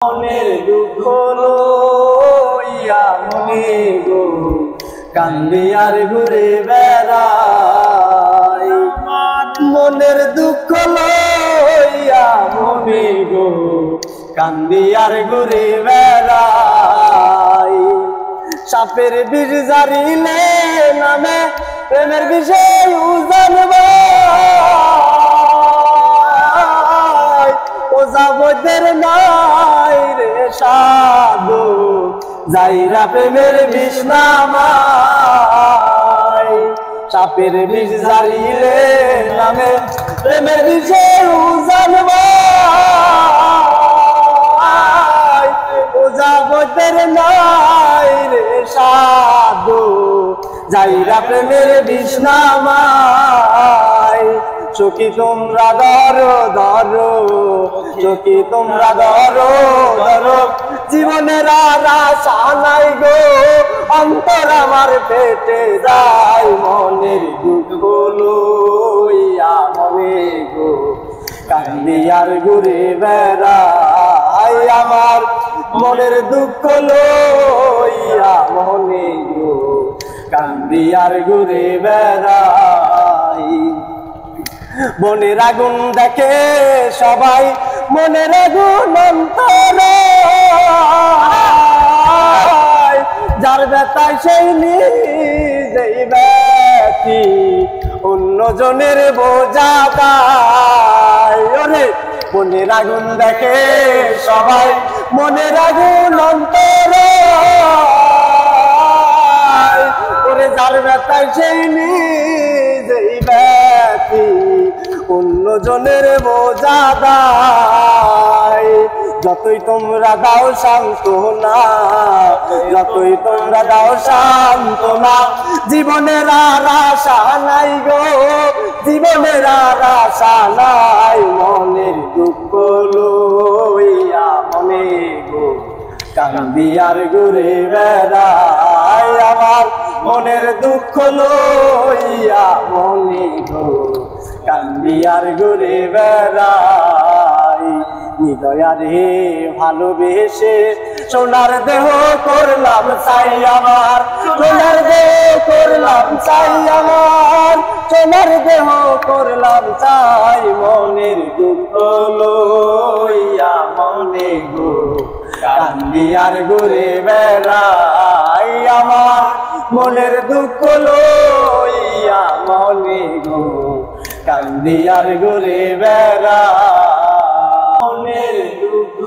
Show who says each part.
Speaker 1: মনের দুঃখ লইয়া মনে গো কান্দি আর ঘুরে বেড়াই। মনের দুঃখ লইয়া মনে গো কান্দি আর ঘুরে বেড়াই। সাপের বিষ জারিলে নামে প্রেমের বিষয় জানবা ওদের নাই রে সাধু যাইরা প্রেমের বিষ নামাই। সাপের বিষ জারিলে নামে প্রেমের বিষে জানবা ওদের নাই রে সাধু যাইরা প্রেমের বিষ নামাই। চোখি তোমরা ধরো ধরো চোখি তোমরা ধরো ধরো জীবনের আর আশা নাই গো অন্তর আমার পেটে যায়। মনের দুঃখ লইয়া মনে গো কান্দি আর ঘুরে বেড়াই। আমার মনের দুঃখ লইয়া মনে গো কান্দি আর ঘুরে বেড়াই। মনের আগুন দেখে সবাই মনের আগুন অন্তরে যার ব্যথায় সেই নিজেই ব্যথি অন্যজনের বোঝা দায়। ওরে মনের আগুন দেখে সবাই মনের আগুন অন্তরে ওরে যার ব্যথায় সেই নিজেই ব্যথি অন্যজনের বোঝা দায়। যতই তোমরা দাও সান্ত্বনা যতই তোমরা দাও সান্ত্বনা জীবনের আর আশা নাই গো জীবনের আর আশা নাই। মনের দুঃখ লইয়া মনে গো কান্দি আর ঘুরে বেড়াই। আমার মনের দুঃখ লইয়া মনে গো কান্দি আর ঘুরে বেড়াই। হৃদয়ারে ভালোবেসে সোনার দেহ করলাম চাই আমার সোনার দেহ করলাম চাই আমার সোনার দেহ করলাম চাই। মনের দুঃখ লইয়া মনে গো কান্দি আর ঘুরে বেড়াই। আমার মনের দুঃখ লইয়া মনে গো কান্দি আর ঘুরে বেড়াই। মনের দুঃখ